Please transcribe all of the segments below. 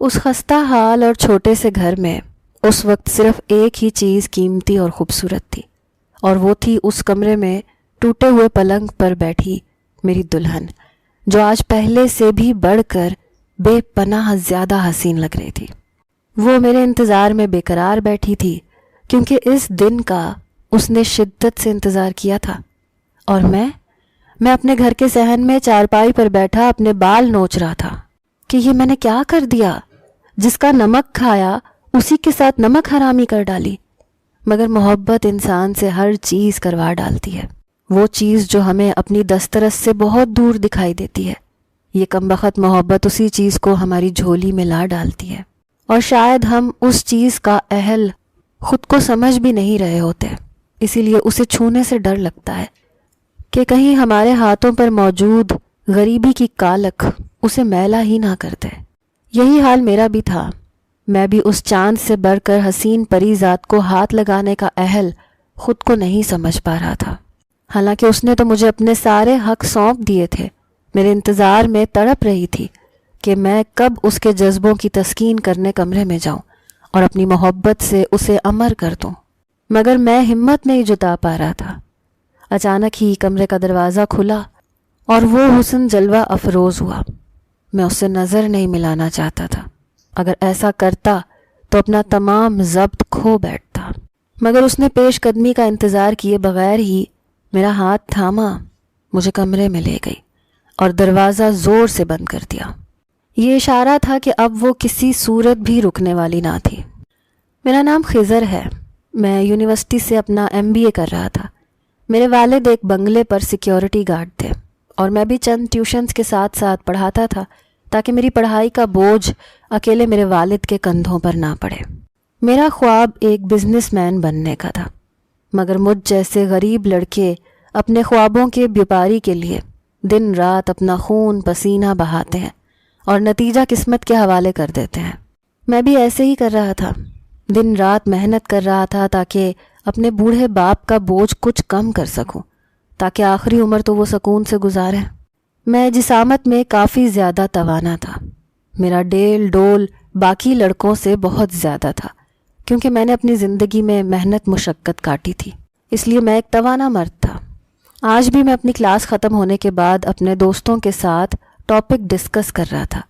اس خستہ حال اور چھوٹے سے گھر میں اس وقت صرف ایک ہی چیز قیمتی اور خوبصورت تھی، اور وہ تھی اس کمرے میں ٹوٹے ہوئے پلنگ پر بیٹھی میری دلہن، جو آج پہلے سے بھی بڑھ کر بے پناہ زیادہ حسین لگ رہی تھی۔ وہ میرے انتظار میں بے قرار بیٹھی تھی، کیونکہ اس دن کا اس نے شدت سے انتظار کیا تھا، اور میں اپنے گھر کے صحن میں چارپائی پر بیٹھا اپنے بال نوچ رہا تھا کہ یہ میں نے کیا کر دیا، جس کا نمک کھایا اسی کے ساتھ نمک حرامی کر ڈالی۔ مگر محبت انسان سے ہر چیز کروا ڈالتی ہے، وہ چیز جو ہمیں اپنی دسترس سے بہت دور دکھائی دیتی ہے، یہ کمبخت محبت اسی چیز کو ہماری جھولی میں لا ڈالتی ہے، اور شاید ہم اس چیز کا اہل خود کو سمجھ بھی نہیں رہے ہوتے، اسی لیے اسے چھونے سے ڈر لگتا ہے کہ کہیں ہمارے ہاتھوں پر موجود غریبی کی کالک اسے میلا ہی نہ کر دے۔ یہی حال میرا بھی تھا، میں بھی اس چاند سے بڑھ کر حسین پری ذات کو ہاتھ لگانے کا اہل خود کو نہیں سمجھ پا رہا تھا، حالانکہ اس نے تو مجھے اپنے سارے حق سونپ دیے تھے۔ میرے انتظار میں تڑپ رہی تھی کہ میں کب اس کے جذبوں کی تسکین کرنے کمرے میں جاؤں اور اپنی محبت سے اسے امر کر دوں، مگر میں ہمت نہیں جتا پا رہا تھا۔ اچانک ہی کمرے کا دروازہ کھلا اور وہ حسن جلوہ افروز ہوا۔ میں اس سے نظر نہیں ملانا چاہتا تھا، اگر ایسا کرتا تو اپنا تمام ضبط کھو بیٹھتا، مگر اس نے پیش قدمی کا انتظار کیے بغیر ہی میرا ہاتھ تھاما، مجھے کمرے میں لے گئی اور دروازہ زور سے بند کر دیا۔ یہ اشارہ تھا کہ اب وہ کسی صورت بھی رکنے والی نہ تھی۔ میرا نام خضر ہے، میں یونیورسٹی سے اپنا MBA کر رہا تھا۔ میرے والد ایک بنگلے پر سیکیورٹی گارڈ تھے، اور میں بھی چند ٹیوشنز کے ساتھ ساتھ پڑھاتا تھا تاکہ میری پڑھائی کا بوجھ اکیلے میرے والد کے کندھوں پر نہ پڑے۔ میرا خواب ایک بزنس مین بننے کا تھا، مگر مجھ جیسے غریب لڑکے اپنے خوابوں کے بیپاری کے لیے دن رات اپنا خون پسینہ بہاتے ہیں اور نتیجہ قسمت کے حوالے کر دیتے ہیں۔ میں بھی ایسے ہی کر رہا تھا، دن رات محنت کر رہا تھا تاکہ اپنے بوڑھے باپ کا بوجھ کچھ کم کر سکوں، تاکہ آخری عمر تو وہ سکون سے گزاریں۔ میں جسامت میں کافی زیادہ توانا تھا، میرا ڈیل ڈول باقی لڑکوں سے بہت زیادہ تھا، کیونکہ میں نے اپنی زندگی میں محنت مشقت کاٹی تھی، اس لیے میں ایک توانا مرد تھا۔ آج بھی میں اپنی کلاس ختم ہونے کے بعد اپنے دوستوں کے ساتھ ٹاپک ڈسکس کر رہا تھا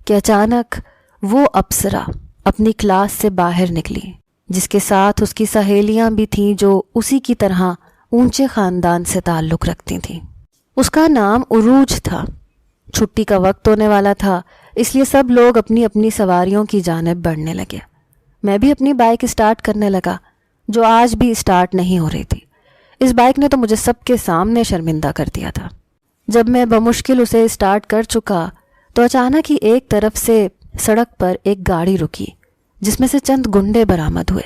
کہ اچانک وہ اپسرا اپنی کلاس سے باہر نکلی، جس کے ساتھ اس کی سہیلیاں بھی تھیں جو اسی کی طرح اونچے خاندان سے تعلق رکھتی تھیں۔ اس کا نام عروج تھا۔ چھٹی کا وقت ہونے والا تھا، اس لیے سب لوگ اپنی اپنی سواریوں کی جانب بڑھنے لگے۔ میں بھی اپنی بائک اسٹارٹ کرنے لگا، جو آج بھی اسٹارٹ نہیں ہو رہی تھی۔ اس بائک نے تو مجھے سب کے سامنے شرمندہ کر دیا تھا۔ جب میں بمشکل اسے اسٹارٹ کر چکا تو اچانک ہی ایک طرف سے سڑک پر ایک گاڑی رکی، جس میں سے چند گنڈے برآمد ہوئے۔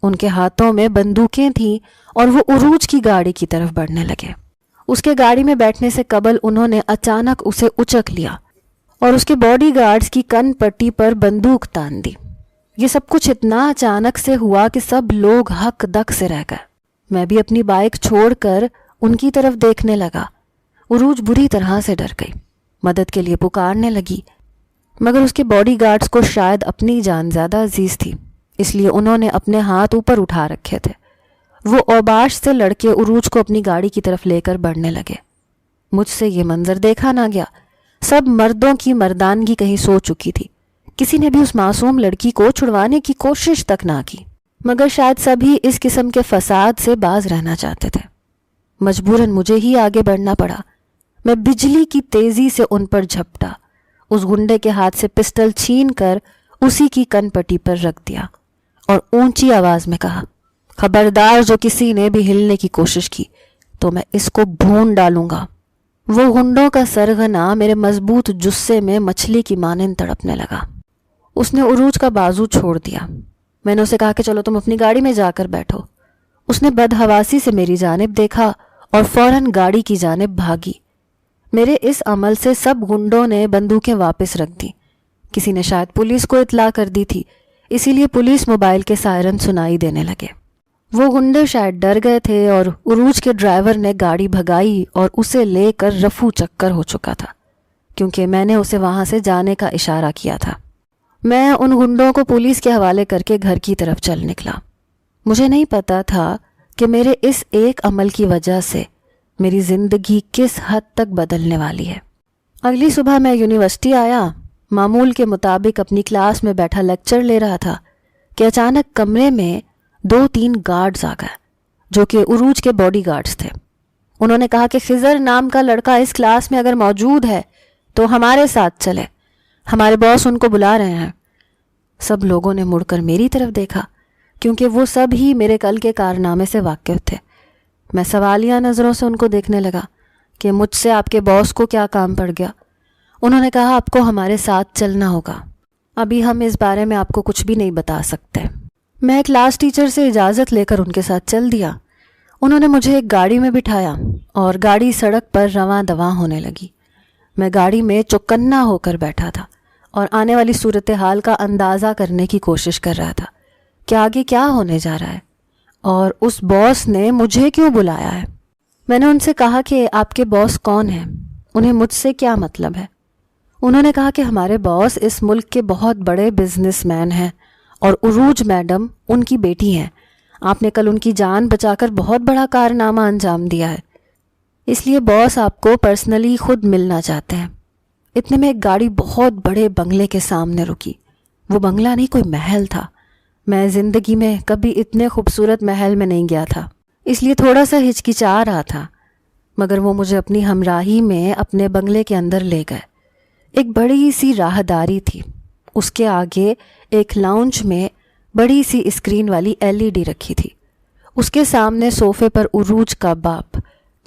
ان کے ہاتھوں میں بندوقیں تھیں اور وہ عروج کی گاڑی کی طرف بڑھنے لگے۔ اس کے گاڑی میں بیٹھنے سے قبل انہوں نے اچانک اسے اچک لیا اور اس کے باڈی گارڈز کی کن پٹی پر بندوق تان دی۔ یہ سب کچھ اتنا اچانک سے ہوا کہ سب لوگ ہک دک سے رہ گئے۔ میں بھی اپنی بائک چھوڑ کر ان کی طرف دیکھنے لگا۔ عروج بری طرح سے ڈر گئی، مدد کے لیے پکارنے لگی، مگر اس کے باڈی گارڈز کو شاید اپنی جان زیادہ عزیز تھی، اس لیے انہوں نے اپنے ہاتھ اوپر اٹھا رکھے تھے۔ وہ اوباش سے لڑکے عروج کو اپنی گاڑی کی طرف لے کر بڑھنے لگے۔ مجھ سے یہ منظر دیکھا نہ گیا۔ سب مردوں کی مردانگی کہیں سو چکی تھی، کسی نے بھی اس معصوم لڑکی کو چھڑوانے کی کوشش تک نہ کی، مگر شاید سبھی اس قسم کے فساد سے باز رہنا چاہتے تھے۔ مجبوراً مجھے ہی آگے بڑھنا پڑا۔ میں بجلی کی تیزی سے ان پر جھپٹا، اس گنڈے کے ہاتھ سے پسٹل چھین کر اسی کی کن پٹی پر رکھ دیا اور اونچی آواز میں کہا، خبردار جو کسی نے بھی ہلنے کی کوشش کی تو میں اس کو بھون ڈالوں گا۔ وہ گنڈوں کا سرغنہ میرے مضبوط جثے میں مچھلی کی مانند تڑپنے لگا۔ اس نے عروج کا بازو چھوڑ دیا۔ میں نے اسے کہا کہ چلو تم اپنی گاڑی میں جا کر بیٹھو۔ اس نے بدحواسی سے میری جانب دیکھا اور فوراً گاڑی کی جانب بھاگی۔ میرے اس عمل سے سب گنڈوں نے بندوقیں واپس رکھ دی۔ کسی نے شاید پولیس کو اطلاع کر دی تھی، اسی لیے پولیس موبائل کے سائرن سنائی دینے لگے۔ وہ گنڈے شاید ڈر گئے تھے اور عروج کے ڈرائیور نے گاڑی بھگائی اور اسے لے کر رفو چکر ہو چکا تھا، کیونکہ میں نے اسے وہاں سے جانے کا اشارہ کیا تھا۔ میں ان گنڈوں کو پولیس کے حوالے کر کے گھر کی طرف چل نکلا۔ مجھے نہیں پتا تھا کہ میرے اس ایک عمل کی وجہ سے میری زندگی کس حد تک بدلنے والی ہے۔ اگلی صبح میں یونیورسٹی آیا، معمول کے مطابق اپنی کلاس میں بیٹھا لیکچر لے رہا تھا کہ اچانک کمرے میں 2-3 گارڈز آ گئے جو کہ عروج کے باڈی گارڈز تھے۔ انہوں نے کہا کہ خضر نام کا لڑکا اس کلاس میں اگر موجود ہے تو ہمارے ساتھ چلے، ہمارے باس ان کو بلا رہے ہیں۔ سب لوگوں نے مڑ کر میری طرف دیکھا کیونکہ وہ سب ہی میرے کل کے کارنامے سے واقف تھے۔ میں سوالیہ نظروں سے ان کو دیکھنے لگا کہ مجھ سے آپ کے باس کو کیا کام پڑ گیا۔ انہوں نے کہا آپ کو ہمارے ساتھ چلنا ہوگا، ابھی ہم اس بارے میں آپ کو کچھ بھی نہیں بتا سکتے۔ میں کلاس ٹیچر سے اجازت لے کر ان کے ساتھ چل دیا۔ انہوں نے مجھے ایک گاڑی میں بٹھایا اور گاڑی سڑک پر رواں دواں ہونے لگی۔ میں گاڑی میں چوکنا ہو کر بیٹھا تھا اور آنے والی صورتحال کا اندازہ کرنے کی کوشش کر رہا تھا کہ آگے کیا ہونے جا رہا ہے اور اس باس نے مجھے کیوں بلایا ہے۔ میں نے ان سے کہا کہ آپ کے باس کون ہیں، انہیں مجھ سے کیا مطلب ہے۔ انہوں نے کہا کہ ہمارے باس اس ملک کے بہت بڑے بزنس مین ہیں اور عروج میڈم ان کی بیٹی ہیں۔ آپ نے کل ان کی جان بچا کر بہت بڑا کارنامہ انجام دیا ہے، اس لیے باس آپ کو پرسنلی خود ملنا چاہتے ہیں۔ اتنے میں ایک گاڑی بہت بڑے بنگلے کے سامنے رکی۔ وہ بنگلہ نہیں، کوئی محل تھا۔ میں زندگی میں کبھی اتنے خوبصورت محل میں نہیں گیا تھا، اس لیے تھوڑا سا ہچکچا رہا تھا، مگر وہ مجھے اپنی ہمراہی میں اپنے بنگلے کے اندر لے گئے۔ ایک بڑی سی راہداری تھی، اس کے آگے ایک لاؤنج میں بڑی سی اسکرین والی LED رکھی تھی۔ اس کے سامنے صوفے پر عروج کا باپ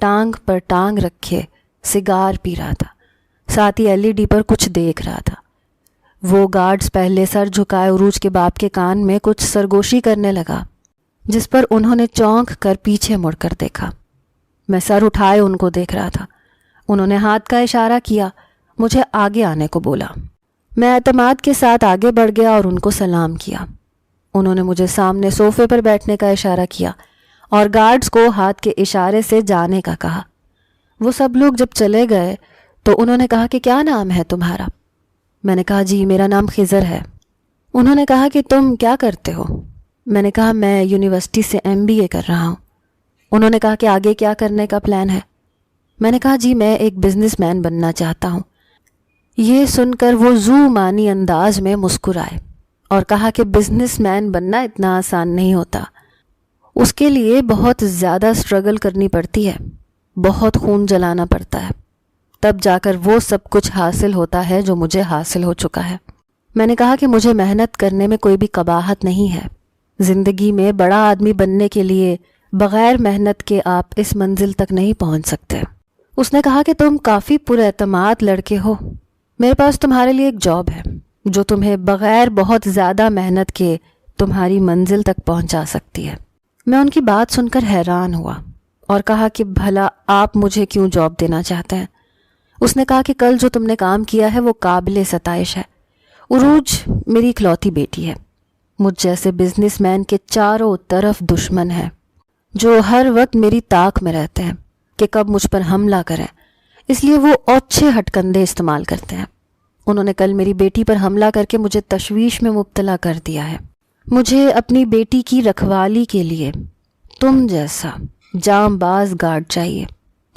ٹانگ پر ٹانگ رکھے سگار پی رہا تھا، ساتھ ہی LED پر کچھ دیکھ رہا تھا۔ وہ گارڈز پہلے سر جھکائے عروج کے باپ کے کان میں کچھ سرگوشی کرنے لگا، جس پر انہوں نے چونک کر پیچھے مڑ کر دیکھا۔ میں سر اٹھائے ان کو دیکھ رہا تھا۔ انہوں نے ہاتھ کا اشارہ کیا، مجھے آگے آنے کو بولا۔ میں اعتماد کے ساتھ آگے بڑھ گیا اور ان کو سلام کیا۔ انہوں نے مجھے سامنے صوفے پر بیٹھنے کا اشارہ کیا اور گارڈز کو ہاتھ کے اشارے سے جانے کا کہا۔ وہ سب لوگ جب چلے گئے تو انہوں نے کہا کہ کیا نام ہے تمہارا؟ میں نے کہا جی میرا نام خضر ہے۔ انہوں نے کہا کہ تم کیا کرتے ہو؟ میں نے کہا میں یونیورسٹی سے MBA کر رہا ہوں۔ انہوں نے کہا کہ آگے کیا کرنے کا پلان ہے؟ میں نے کہا جی میں ایک بزنس مین بننا چاہتا ہوں۔ یہ سن کر وہ ذو معنی انداز میں مسکرائے اور کہا کہ بزنس مین بننا اتنا آسان نہیں ہوتا، اس کے لیے بہت زیادہ سٹرگل کرنی پڑتی ہے، بہت خون جلانا پڑتا ہے، تب جا کر وہ سب کچھ حاصل ہوتا ہے جو مجھے حاصل ہو چکا ہے۔ میں نے کہا کہ مجھے محنت کرنے میں کوئی بھی قباحت نہیں ہے، زندگی میں بڑا آدمی بننے کے لیے بغیر محنت کے آپ اس منزل تک نہیں پہنچ سکتے۔ اس نے کہا کہ تم کافی پر اعتماد لڑکے ہو، میرے پاس تمہارے لیے ایک جاب ہے جو تمہیں بغیر بہت زیادہ محنت کے تمہاری منزل تک پہنچا سکتی ہے۔ میں ان کی بات سن کر حیران ہوا اور کہا کہ بھلا آپ مجھے کیوں جاب دینا چاہتے ہیں؟ اس نے کہا کہ کل جو تم نے کام کیا ہے وہ قابل ستائش ہے۔ عروج میری اکلوتی بیٹی ہے، مجھ جیسے بزنس مین کے چاروں طرف دشمن ہیں جو ہر وقت میری طاق میں رہتے ہیں کہ کب مجھ پر حملہ کریں، اس لیے وہ اوچھے ہٹکندے استعمال کرتے ہیں۔ انہوں نے کل میری بیٹی پر حملہ کر کے مجھے تشویش میں مبتلا کر دیا ہے۔ مجھے اپنی بیٹی کی رکھوالی کے لیے تم جیسا جام باز گارڈ چاہیے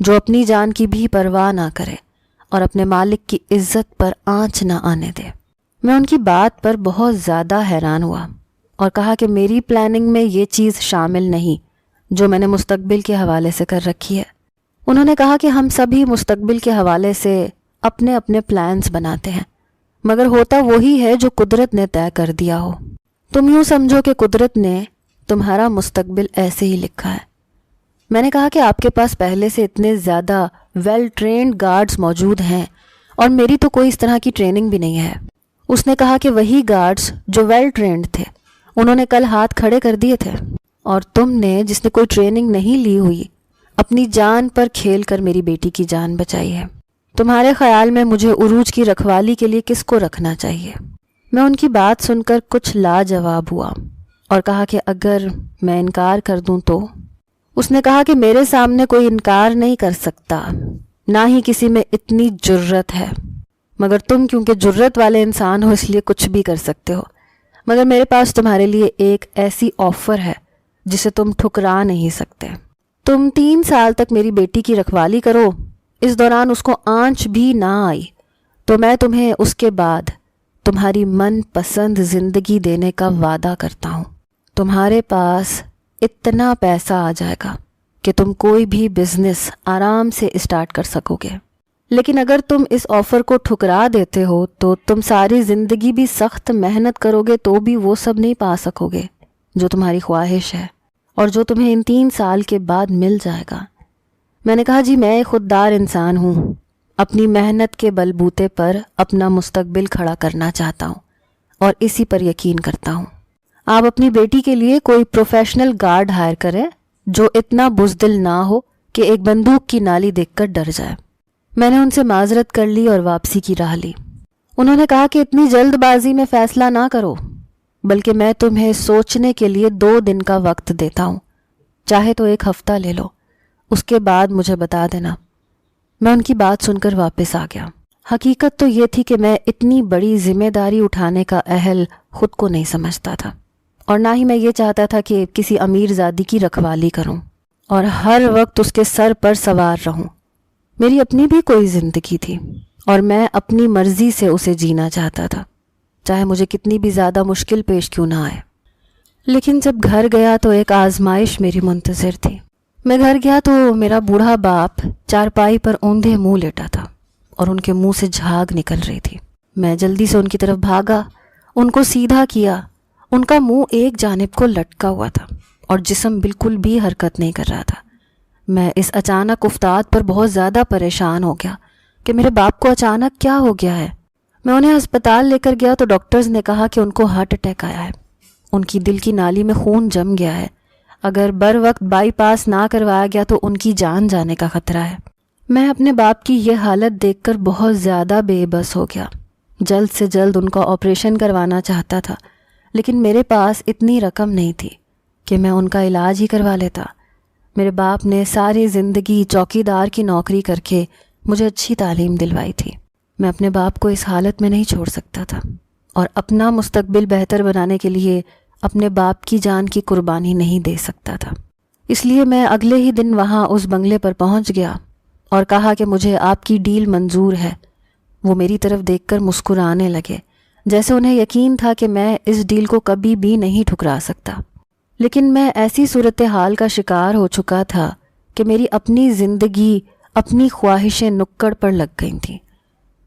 جو اپنی جان کی بھی پرواہ نہ کرے اور اپنے مالک کی عزت پر آنچ نہ آنے دے۔ میں ان کی بات پر بہت زیادہ حیران ہوا اور کہا کہ میری پلاننگ میں یہ چیز شامل نہیں جو میں نے مستقبل کے حوالے سے کر رکھی ہے۔ انہوں نے کہا کہ ہم سبھی مستقبل کے حوالے سے اپنے اپنے پلانز بناتے ہیں، مگر ہوتا وہی ہے جو قدرت نے طے کر دیا ہو۔ تم یوں سمجھو کہ قدرت نے تمہارا مستقبل ایسے ہی لکھا ہے۔ میں نے کہا کہ آپ کے پاس پہلے سے اتنے زیادہ ویل ٹرینڈ گارڈز موجود ہیں اور میری تو کوئی اس طرح کی ٹریننگ بھی نہیں ہے۔ اس نے کہا کہ وہی گارڈز جو ویل ٹرینڈ تھے انہوں نے کل ہاتھ کھڑے کر دیے تھے، اور تم نے جس نے کوئی ٹریننگ نہیں لی ہوئی اپنی جان پر کھیل کر میری بیٹی کی جان بچائی ہے۔ تمہارے خیال میں مجھے عروج کی رکھوالی کے لیے کس کو رکھنا چاہیے؟ میں ان کی بات سن کر کچھ لاجواب ہوا اور کہا کہ اگر میں انکار کر دوں تو؟ اس نے کہا کہ میرے سامنے کوئی انکار نہیں کر سکتا، نہ ہی کسی میں اتنی جرت ہے۔ مگر تم کیونکہ جرت والے انسان ہو اس لیے کچھ بھی کر سکتے ہو. مگر میرے پاس تمہارے لیے ایک ایسی آفر ہے جسے تم ٹھکرا نہیں سکتے. تم 3 سال تک میری بیٹی کی رکھوالی کرو، اس دوران اس کو آنچ بھی نہ آئی تو میں تمہیں اس کے بعد تمہاری من پسند زندگی دینے کا وعدہ کرتا ہوں. تمہارے پاس اتنا پیسہ آ جائے گا کہ تم کوئی بھی بزنس آرام سے اسٹارٹ کر سکو گے. لیکن اگر تم اس آفر کو ٹھکرا دیتے ہو تو تم ساری زندگی بھی سخت محنت کرو گے تو بھی وہ سب نہیں پا سکو گے جو تمہاری خواہش ہے اور جو تمہیں ان 3 سال کے بعد مل جائے گا. میں نے کہا جی میں ایک خوددار انسان ہوں، اپنی محنت کے بل بوتے پر اپنا مستقبل کھڑا کرنا چاہتا ہوں اور اسی پر یقین کرتا ہوں. آپ اپنی بیٹی کے لیے کوئی پروفیشنل گارڈ ہائر کریں جو اتنا بزدل نہ ہو کہ ایک بندوق کی نالی دیکھ کر ڈر جائے. میں نے ان سے معذرت کر لی اور واپسی کی راہ لی. انہوں نے کہا کہ اتنی جلد بازی میں فیصلہ نہ کرو، بلکہ میں تمہیں سوچنے کے لیے 2 دن کا وقت دیتا ہوں، چاہے تو 1 ہفتہ لے لو، اس کے بعد مجھے بتا دینا. میں ان کی بات سن کر واپس آ گیا. حقیقت تو یہ تھی کہ میں اتنی بڑی ذمہ داری اٹھانے کا اہل خود کو نہیں سمجھتا تھا، اور نہ ہی میں یہ چاہتا تھا کہ کسی امیر زادی کی رکھوالی کروں اور ہر وقت اس کے سر پر سوار رہوں. میری اپنی بھی کوئی زندگی تھی اور میں اپنی مرضی سے اسے جینا چاہتا تھا، چاہے مجھے کتنی بھی زیادہ مشکل پیش کیوں نہ آئے. لیکن جب گھر گیا تو ایک آزمائش میری منتظر تھی. میں گھر گیا تو میرا بوڑھا باپ چارپائی پر اوندھے منہ لیٹا تھا اور ان کے منہ سے جھاگ نکل رہی تھی. میں جلدی سے ان کی طرف بھاگا، ان کو سیدھا کیا. ان کا منہ ایک جانب کو لٹکا ہوا تھا اور جسم بالکل بھی حرکت نہیں کر رہا تھا. میں اس اچانک افتاد پر بہت زیادہ پریشان ہو گیا کہ میرے باپ کو اچانک کیا ہو گیا ہے. میں انہیں ہسپتال لے کر گیا تو ڈاکٹرز نے کہا کہ ان کو ہارٹ اٹیک آیا ہے، ان کی دل کی نالی میں خون جم گیا ہے، اگر بر وقت بائی پاس نہ کروایا گیا تو ان کی جان جانے کا خطرہ ہے. میں اپنے باپ کی یہ حالت دیکھ کر بہت زیادہ بے بس ہو گیا. جلد سے جلد ان کا آپریشن کروانا چاہتا تھا، لیکن میرے پاس اتنی رقم نہیں تھی کہ میں ان کا علاج ہی کروا لیتا. میرے باپ نے ساری زندگی چوکیدار کی نوکری کر کے مجھے اچھی تعلیم دلوائی تھی. میں اپنے باپ کو اس حالت میں نہیں چھوڑ سکتا تھا اور اپنا مستقبل بہتر بنانے کے لیے اپنے باپ کی جان کی قربانی نہیں دے سکتا تھا. اس لیے میں اگلے ہی دن وہاں اس بنگلے پر پہنچ گیا اور کہا کہ مجھے آپ کی ڈیل منظور ہے. وہ میری طرف دیکھ کر مسکرانے لگے، جیسے انہیں یقین تھا کہ میں اس ڈیل کو کبھی بھی نہیں ٹھکرا سکتا. لیکن میں ایسی صورتحال کا شکار ہو چکا تھا کہ میری اپنی زندگی، اپنی خواہشیں نکڑ پر لگ گئی تھیں.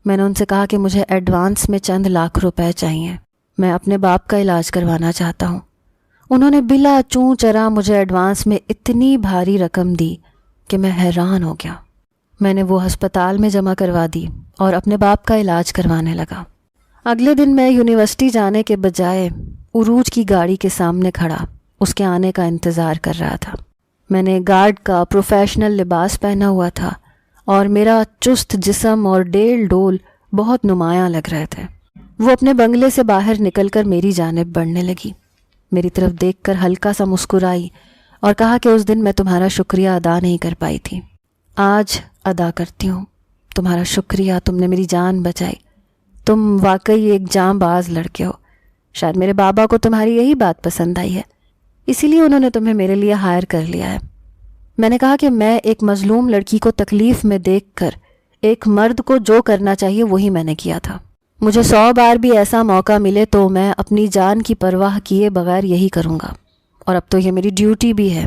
میں نے ان سے کہا کہ مجھے ایڈوانس میں چند لاکھ روپے چاہیے، میں اپنے باپ کا علاج کروانا چاہتا ہوں. انہوں نے بلا چوں چرا مجھے ایڈوانس میں اتنی بھاری رقم دی کہ میں حیران ہو گیا. میں نے وہ ہسپتال میں جمع کروا دی اور اپنے باپ کا علاج کروانے لگا. اگلے دن میں یونیورسٹی جانے کے بجائے عروج کی گاڑی کے سامنے کھڑا اس کے آنے کا انتظار کر رہا تھا. میں نے گارڈ کا پروفیشنل لباس پہنا ہوا تھا اور میرا چست جسم اور ڈیل ڈول بہت نمایاں لگ رہے تھے. وہ اپنے بنگلے سے باہر نکل کر میری جانب بڑھنے لگی، میری طرف دیکھ کر ہلکا سا مسکرائی اور کہا کہ اس دن میں تمہارا شکریہ ادا نہیں کر پائی تھی، آج ادا کرتی ہوں. تمہارا شکریہ، تم نے میری جان بچائی. تم واقعی ایک جاں باز لڑکے ہو. شاید میرے بابا کو تمہاری یہی بات پسند آئی ہے، اسی لیے انہوں نے تمہیں میرے لیے ہائر کر لیا ہے. میں نے کہا کہ میں ایک مظلوم لڑکی کو تکلیف میں دیکھ کر ایک مرد کو جو کرنا چاہیے وہی میں نے کیا تھا. مجھے 100 بار بھی ایسا موقع ملے تو میں اپنی جان کی پرواہ کیے بغیر یہی کروں گا، اور اب تو یہ میری ڈیوٹی بھی ہے.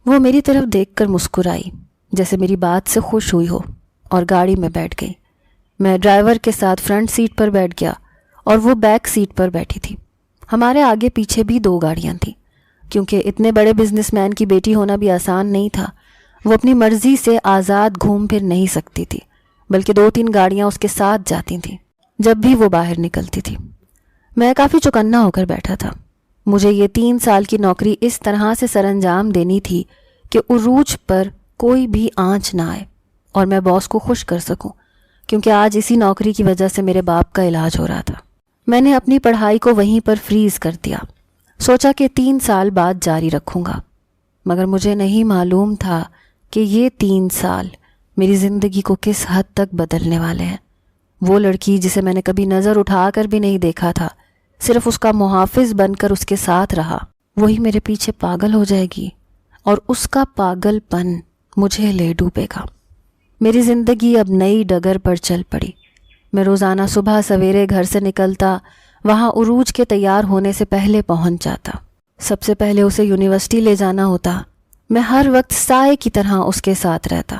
وہ میری طرف دیکھ کر مسکرائی جیسے میری بات سے خوش ہوئی ہو اور گاڑی میں بیٹھ گئی. میں ڈرائیور کے ساتھ فرنٹ سیٹ پر بیٹھ گیا اور وہ بیک سیٹ پر بیٹھی تھی. ہمارے آگے پیچھے بھی 2 گاڑیاں تھیں. کیونکہ اتنے بڑے بزنس مین کی بیٹی ہونا بھی آسان نہیں تھا، وہ اپنی مرضی سے آزاد گھوم پھر نہیں سکتی تھی، بلکہ 2-3 گاڑیاں اس کے ساتھ جاتی تھیں جب بھی وہ باہر نکلتی تھی. میں کافی چوکنا ہو کر بیٹھا تھا. مجھے یہ 3 سال کی نوکری اس طرح سے سر انجام دینی تھی کہ عروج پر کوئی بھی آنچ نہ آئے اور میں باس کو خوش کر سکوں، کیونکہ آج اسی نوکری کی وجہ سے میرے باپ کا علاج ہو رہا تھا. میں نے اپنی پڑھائی کو وہیں پر فریز کر دیا، سوچا کہ 3 سال بعد جاری رکھوں گا. مگر مجھے نہیں معلوم تھا کہ یہ 3 سال میری زندگی کو کس حد تک بدلنے والے ہیں. وہ لڑکی جسے میں نے کبھی نظر اٹھا کر بھی نہیں دیکھا تھا، صرف اس کا محافظ بن کر اس کے ساتھ رہا، وہی میرے پیچھے پاگل ہو جائے گی اور اس کا پاگل پن مجھے لے ڈوبے گا۔ میری زندگی اب نئی ڈگر پر چل پڑی۔ میں روزانہ صبح سویرے گھر سے نکلتا، وہاں عروج کے تیار ہونے سے پہلے پہنچ جاتا۔ سب سے پہلے اسے یونیورسٹی لے جانا ہوتا۔ میں ہر وقت سائے کی طرح اس کے ساتھ رہتا۔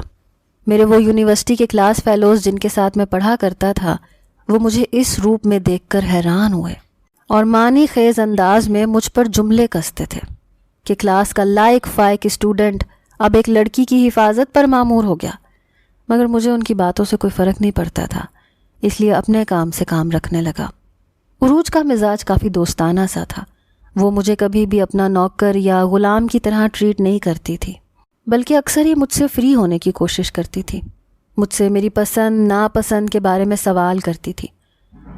میرے وہ یونیورسٹی کے کلاس فیلوز جن کے ساتھ میں پڑھا کرتا تھا، وہ مجھے اس روپ میں دیکھ کر حیران ہوئے اور معنی خیز انداز میں مجھ پر جملے کستے تھے کہ کلاس کا لائق فائق اسٹوڈنٹ اب ایک لڑکی کی حفاظت پر مامور ہو گیا۔ مگر مجھے ان کی باتوں سے کوئی فرق نہیں پڑتا تھا، اس لیے اپنے کام سے کام رکھنے لگا۔ عروج کا مزاج کافی دوستانہ سا تھا۔ وہ مجھے کبھی بھی اپنا نوکر یا غلام کی طرح ٹریٹ نہیں کرتی تھی، بلکہ اکثر ہی مجھ سے فری ہونے کی کوشش کرتی تھی۔ مجھ سے میری پسند ناپسند کے بارے میں سوال کرتی تھی۔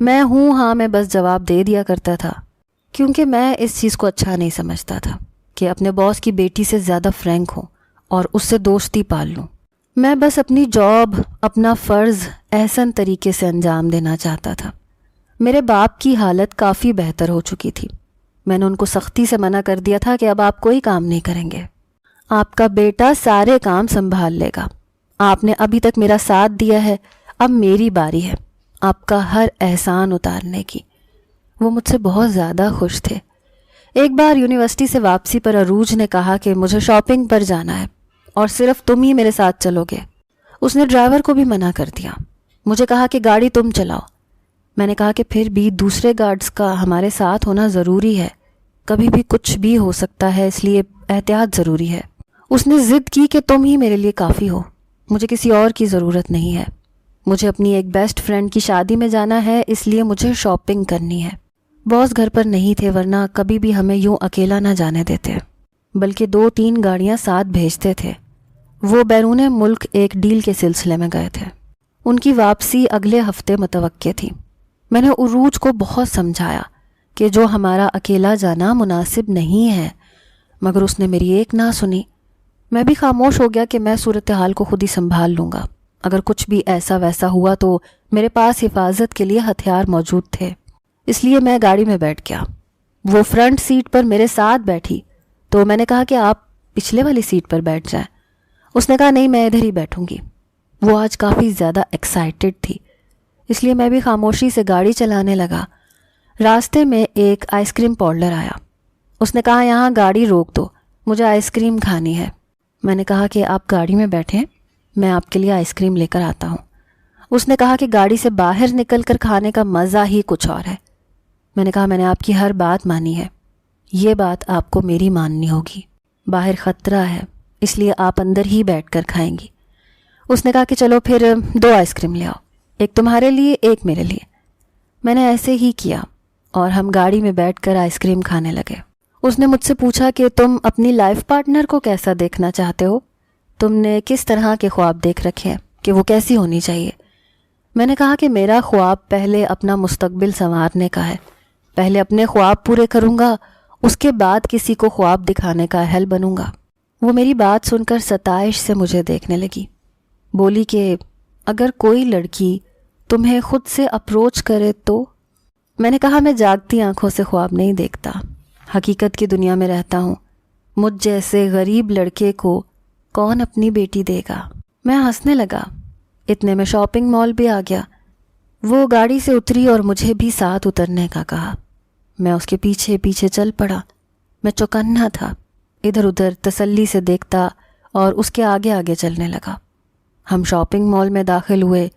میں ہوں ہاں میں بس جواب دے دیا کرتا تھا، کیونکہ میں اس چیز کو اچھا نہیں سمجھتا تھا کہ اپنے باس کی بیٹی سے زیادہ فرینک ہوں اور اس سے دوستی پال لوں۔ میں بس اپنی جاب، اپنا فرض احسن طریقے سے انجام دینا چاہتا تھا۔ میرے باپ کی حالت کافی بہتر ہو چکی تھی۔ میں نے ان کو سختی سے منع کر دیا تھا کہ اب آپ کوئی کام نہیں کریں گے، آپ کا بیٹا سارے کام سنبھال لے گا۔ آپ نے ابھی تک میرا ساتھ دیا ہے، اب میری باری ہے آپ کا ہر احسان اتارنے کی۔ وہ مجھ سے بہت زیادہ خوش تھے۔ ایک بار یونیورسٹی سے واپسی پر عروج نے کہا کہ مجھے شاپنگ پر جانا ہے اور صرف تم ہی میرے ساتھ چلو گے۔ اس نے ڈرائیور کو بھی منع کر دیا۔ مجھے کہا کہ گاڑی تم چلاؤ۔ میں نے کہا کہ پھر بھی دوسرے گارڈز کا ہمارے ساتھ ہونا ضروری ہے، کبھی بھی کچھ بھی ہو سکتا ہے، اس لیے احتیاط ضروری ہے۔ اس نے ضد کی کہ تم ہی میرے لیے کافی ہو، مجھے کسی اور کی ضرورت نہیں ہے۔ مجھے اپنی ایک بیسٹ فرینڈ کی شادی میں جانا ہے، اس لیے مجھے شاپنگ کرنی ہے۔ باس گھر پر نہیں تھے، ورنہ کبھی بھی ہمیں یوں اکیلا نہ جانے دیتے، بلکہ 2-3 گاڑیاں ساتھ بھیجتے تھے۔ وہ بیرون ملک ایک ڈیل کے سلسلے میں گئے تھے۔ ان کی واپسی اگلے ہفتے متوقع تھی۔ میں نے عروج کو بہت سمجھایا کہ جو ہمارا اکیلا جانا مناسب نہیں ہے، مگر اس نے میری ایک نہ سنی۔ میں بھی خاموش ہو گیا کہ میں صورتحال کو خود ہی سنبھال لوں گا، اگر کچھ بھی ایسا ویسا ہوا تو میرے پاس حفاظت کے لیے ہتھیار موجود تھے۔ اس لیے میں گاڑی میں بیٹھ گیا۔ وہ فرنٹ سیٹ پر میرے ساتھ بیٹھی تو میں نے کہا کہ آپ پچھلے والی سیٹ پر بیٹھ جائیں۔ اس نے کہا نہیں، میں ادھر ہی بیٹھوں گی۔ وہ آج کافی زیادہ ایکسائٹڈ تھی، اس لیے میں بھی خاموشی سے گاڑی چلانے لگا۔ راستے میں ایک آئس کریم پارلر آیا۔ اس نے کہا یہاں گاڑی روک دو، مجھے آئس کریم کھانی ہے۔ میں نے کہا کہ آپ گاڑی میں بیٹھیں، میں آپ کے لیے آئس کریم لے کر آتا ہوں۔ اس نے کہا کہ گاڑی سے باہر نکل کر کھانے کا مزہ ہی کچھ اور ہے۔ میں نے کہا میں نے آپ کی ہر بات مانی ہے، یہ بات آپ کو میری ماننی ہوگی۔ باہر خطرہ ہے، اس لیے آپ اندر ہی بیٹھ کر کھائیں گی۔ اس نے کہا کہ چلو پھر 2 آئس کریم لے آؤ، ایک تمہارے لیے ایک میرے لیے۔ میں نے ایسے ہی کیا اور ہم گاڑی میں بیٹھ کر آئس کریم کھانے لگے۔ اس نے مجھ سے پوچھا کہ تم اپنی لائف پارٹنر کو کیسا دیکھنا چاہتے ہو؟ تم نے کس طرح کے خواب دیکھ رکھے ہیں کہ وہ کیسی ہونی چاہیے؟ میں نے کہا کہ میرا خواب پہلے اپنا مستقبل سنوارنے کا ہے، پہلے اپنے خواب پورے کروں گا، اس کے بعد کسی کو خواب دکھانے کا اہل بنوں گا۔ وہ میری بات سن کر ستائش سے مجھے دیکھنے لگی۔ بولی کہ اگر کوئی لڑکی تمہیں خود سے اپروچ کرے تو؟ میں نے کہا میں جاگتی آنکھوں سے خواب نہیں دیکھتا، حقیقت کی دنیا میں رہتا ہوں۔ مجھ جیسے غریب لڑکے کو کون اپنی بیٹی دے گا؟ میں ہنسنے لگا۔ اتنے میں شاپنگ مال بھی آ گیا۔ وہ گاڑی سے اتری اور مجھے بھی ساتھ اترنے کا کہا۔ میں اس کے پیچھے پیچھے چل پڑا۔ میں چوکنا تھا، ادھر ادھر تسلی سے دیکھتا اور اس کے آگے آگے چلنے لگا۔ ہم شاپنگ مال میں داخل ہوئے۔